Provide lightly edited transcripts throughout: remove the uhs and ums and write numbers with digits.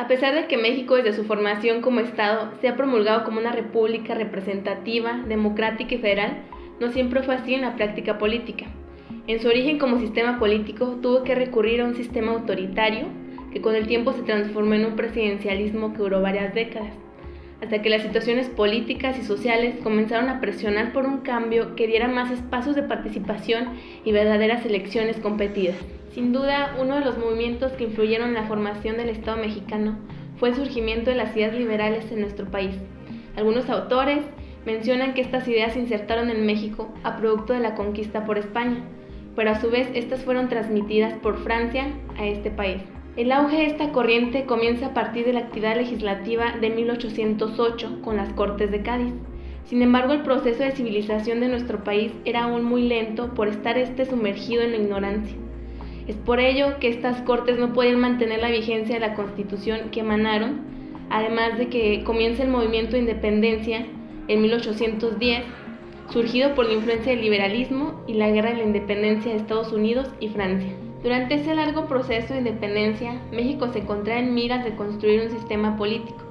A pesar de que México desde su formación como Estado se ha promulgado como una república representativa, democrática y federal, no siempre fue así en la práctica política. En su origen como sistema político tuvo que recurrir a un sistema autoritario que con el tiempo se transformó en un presidencialismo que duró varias décadas, hasta que las situaciones políticas y sociales comenzaron a presionar por un cambio que diera más espacios de participación y verdaderas elecciones competidas. Sin duda, uno de los movimientos que influyeron en la formación del Estado mexicano fue el surgimiento de las ideas liberales en nuestro país. Algunos autores mencionan que estas ideas se insertaron en México a producto de la conquista por España, pero a su vez estas fueron transmitidas por Francia a este país. El auge de esta corriente comienza a partir de la actividad legislativa de 1808 con las Cortes de Cádiz. Sin embargo, el proceso de civilización de nuestro país era aún muy lento por estar sumergido en la ignorancia. Es por ello que estas Cortes no podían mantener la vigencia de la Constitución que emanaron, además de que comienza el movimiento de independencia en 1810, surgido por la influencia del liberalismo y la guerra de la independencia de Estados Unidos y Francia. Durante ese largo proceso de independencia, México se encontraba en miras de construir un sistema político.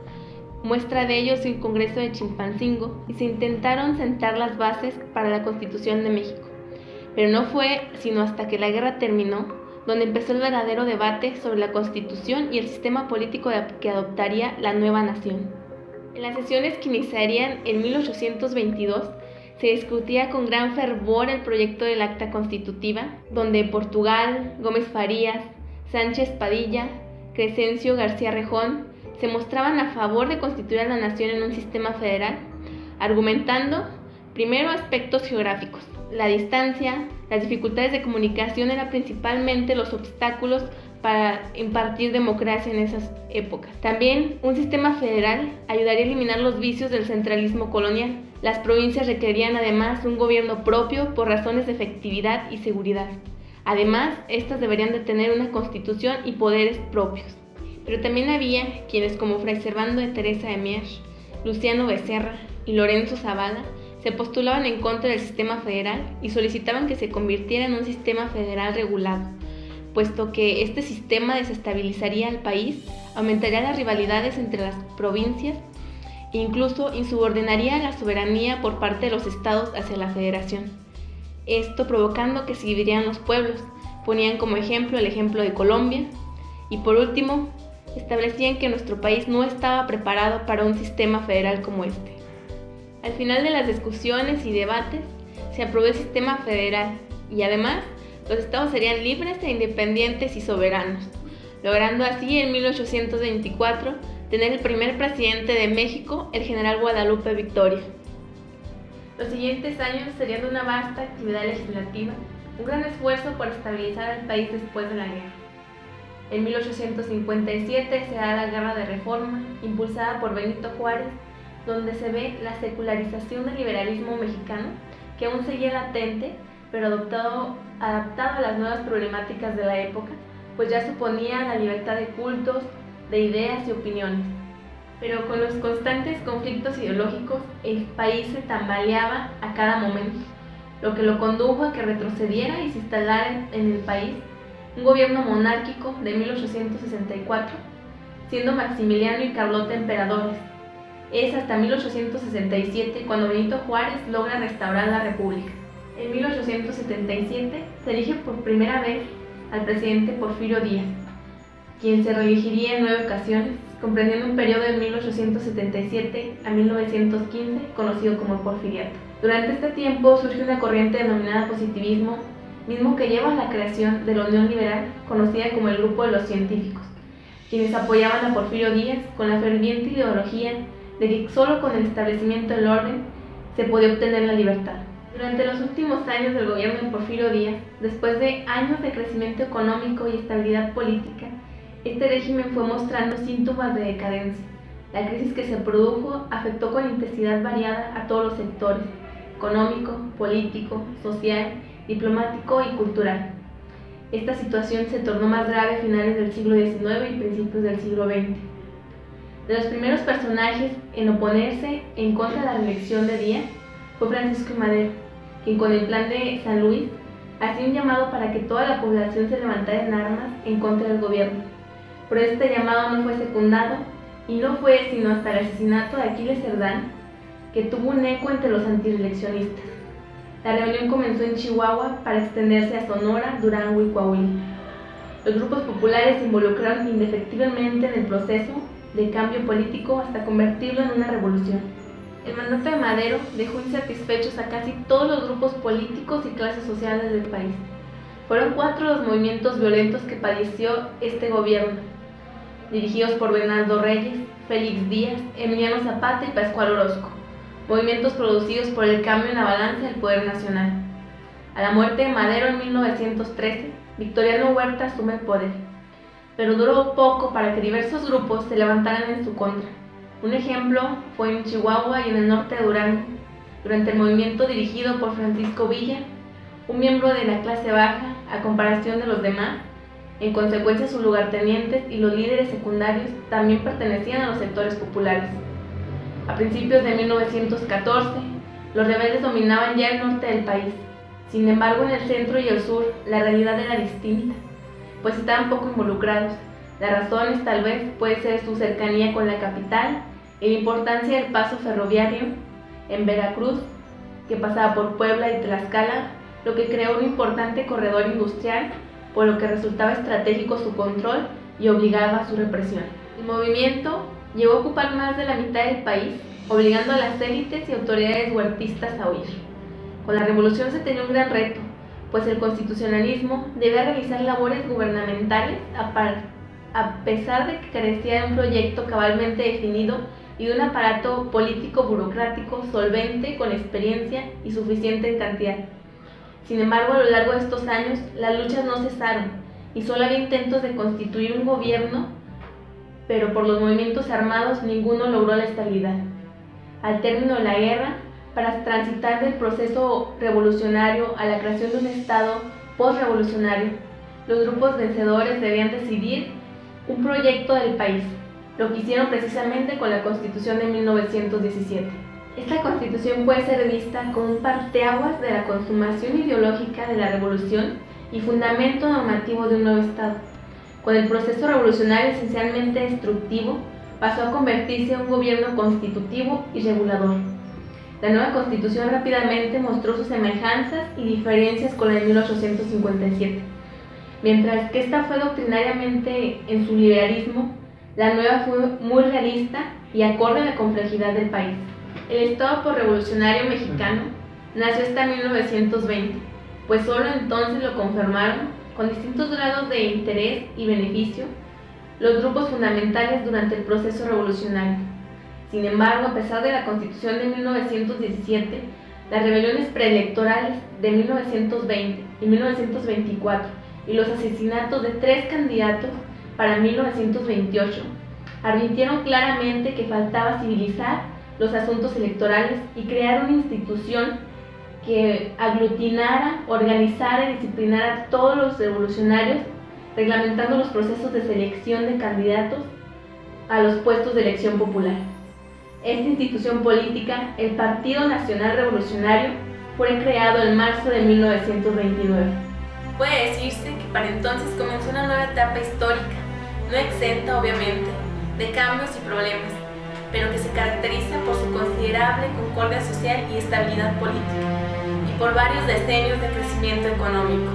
Muestra de ello es el Congreso de Chilpancingo, y se intentaron sentar las bases para la Constitución de México. Pero no fue sino hasta que la guerra terminó, donde empezó el verdadero debate sobre la Constitución y el sistema político que adoptaría la nueva nación. En las sesiones que iniciarían en 1822, se discutía con gran fervor el proyecto del Acta Constitutiva, donde Portugal, Gómez Farías, Sánchez Padilla, Crescencio García Rejón se mostraban a favor de constituir a la nación en un sistema federal, argumentando primero aspectos geográficos. La distancia, las dificultades de comunicación eran principalmente los obstáculos para impartir democracia en esas épocas. También un sistema federal ayudaría a eliminar los vicios del centralismo colonial. Las provincias requerían además un gobierno propio por razones de efectividad y seguridad. Además, estas deberían de tener una constitución y poderes propios. Pero también había quienes como Fray Servando de Teresa de Mier, Luciano Becerra y Lorenzo Zavala se postulaban en contra del sistema federal y solicitaban que se convirtiera en un sistema federal regulado, puesto que este sistema desestabilizaría al país, aumentaría las rivalidades entre las provincias e incluso insubordinaría la soberanía por parte de los estados hacia la federación. Esto provocando que se dividieran los pueblos, ponían como ejemplo el ejemplo de Colombia y por último establecían que nuestro país no estaba preparado para un sistema federal como este. Al final de las discusiones y debates se aprobó el sistema federal y además los estados serían libres e independientes y soberanos, logrando así en 1824 tener el primer presidente de México, el general Guadalupe Victoria. Los siguientes años serían de una vasta actividad legislativa, un gran esfuerzo por estabilizar al país después de la guerra. En 1857 se da la Guerra de Reforma, impulsada por Benito Juárez, donde se ve la secularización del liberalismo mexicano, que aún seguía latente, pero adaptado a las nuevas problemáticas de la época, pues ya suponía la libertad de cultos, de ideas y opiniones. Pero con los constantes conflictos ideológicos, el país se tambaleaba a cada momento, lo que lo condujo a que retrocediera y se instalara en el país un gobierno monárquico de 1864, siendo Maximiliano y Carlota emperadores. Es hasta 1867 cuando Benito Juárez logra restaurar la República. En 1877 se elige por primera vez al presidente Porfirio Díaz, quien se reelegiría en 9 ocasiones, comprendiendo un periodo de 1877 a 1915, conocido como el Porfiriato. Durante este tiempo surge una corriente denominada positivismo, mismo que lleva a la creación de la Unión Liberal, conocida como el Grupo de los Científicos, quienes apoyaban a Porfirio Díaz con la ferviente ideología de que solo con el establecimiento del orden se podía obtener la libertad. Durante los últimos años del gobierno de Porfirio Díaz, después de años de crecimiento económico y estabilidad política, este régimen fue mostrando síntomas de decadencia. La crisis que se produjo afectó con intensidad variada a todos los sectores: económico, político, social, diplomático y cultural. Esta situación se tornó más grave a finales del siglo XIX y principios del siglo XX. De los primeros personajes en oponerse en contra de la reelección de Díaz fue Francisco I. Madero, quien con el Plan de San Luis hacía un llamado para que toda la población se levantara en armas en contra del gobierno. pero este llamado no fue secundado y no fue sino hasta el asesinato de Aquiles Cerdán que tuvo un eco entre los antireeleccionistas. La rebelión comenzó en Chihuahua para extenderse a Sonora, Durango y Coahuila. Los grupos populares se involucraron indefectiblemente en el proceso de cambio político hasta convertirlo en una revolución. El mandato de Madero dejó insatisfechos a casi todos los grupos políticos y clases sociales del país. Fueron 4 los movimientos violentos que padeció este gobierno, dirigidos por Bernardo Reyes, Félix Díaz, Emiliano Zapata y Pascual Orozco, movimientos producidos por el cambio en la balanza del poder nacional. A la muerte de Madero en 1913, Victoriano Huerta asume el poder, pero duró poco para que diversos grupos se levantaran en su contra. Un ejemplo fue en Chihuahua y en el norte de Durango, durante el movimiento dirigido por Francisco Villa, un miembro de la clase baja a comparación de los demás. En consecuencia, sus lugartenientes y los líderes secundarios también pertenecían a los sectores populares. A principios de 1914, los rebeldes dominaban ya el norte del país. Sin embargo, en el centro y el sur, la realidad era distinta, pues estaban poco involucrados. Las razones tal vez puede ser su cercanía con la capital y la importancia del paso ferroviario en Veracruz, que pasaba por Puebla y Tlaxcala, lo que creó un importante corredor industrial, por lo que resultaba estratégico su control y obligaba a su represión. El movimiento llegó a ocupar más de la mitad del país, obligando a las élites y autoridades huertistas a huir. Con la revolución se tenía un gran reto, pues el constitucionalismo debía realizar labores gubernamentales a pesar de que carecía de un proyecto cabalmente definido y de un aparato político burocrático solvente, con experiencia y suficiente en cantidad. Sin embargo, a lo largo de estos años, las luchas no cesaron y solo había intentos de constituir un gobierno, pero por los movimientos armados ninguno logró la estabilidad. Al término de la guerra, para transitar del proceso revolucionario a la creación de un Estado post-revolucionario, los grupos vencedores debían decidir un proyecto del país, lo que hicieron precisamente con la Constitución de 1917. Esta Constitución puede ser vista como un parteaguas de la consumación ideológica de la revolución y fundamento normativo de un nuevo Estado. Con el proceso revolucionario esencialmente destructivo, pasó a convertirse en un gobierno constitutivo y regulador. La nueva Constitución rápidamente mostró sus semejanzas y diferencias con la de 1857. Mientras que esta fue doctrinariamente en su liberalismo, la nueva fue muy realista y acorde a la complejidad del país. El Estado posrevolucionario mexicano nació hasta 1920, pues solo entonces lo conformaron, con distintos grados de interés y beneficio, los grupos fundamentales durante el proceso revolucionario. Sin embargo, a pesar de la Constitución de 1917, las rebeliones preelectorales de 1920 y 1924 y los asesinatos de 3 candidatos para 1928 advirtieron claramente que faltaba civilizar los asuntos electorales y crear una institución que aglutinara, organizara y disciplinara a todos los revolucionarios, reglamentando los procesos de selección de candidatos a los puestos de elección popular. Esta institución política, el Partido Nacional Revolucionario, fue creado en marzo de 1929. Puede decirse que para entonces comenzó una nueva etapa histórica, no exenta obviamente de cambios y problemas, pero que se caracteriza por su considerable concordia social y estabilidad política, y por varios decenios de crecimiento económico.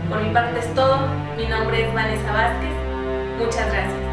Por mi parte es todo. Mi nombre es Vanessa Vázquez. Muchas gracias.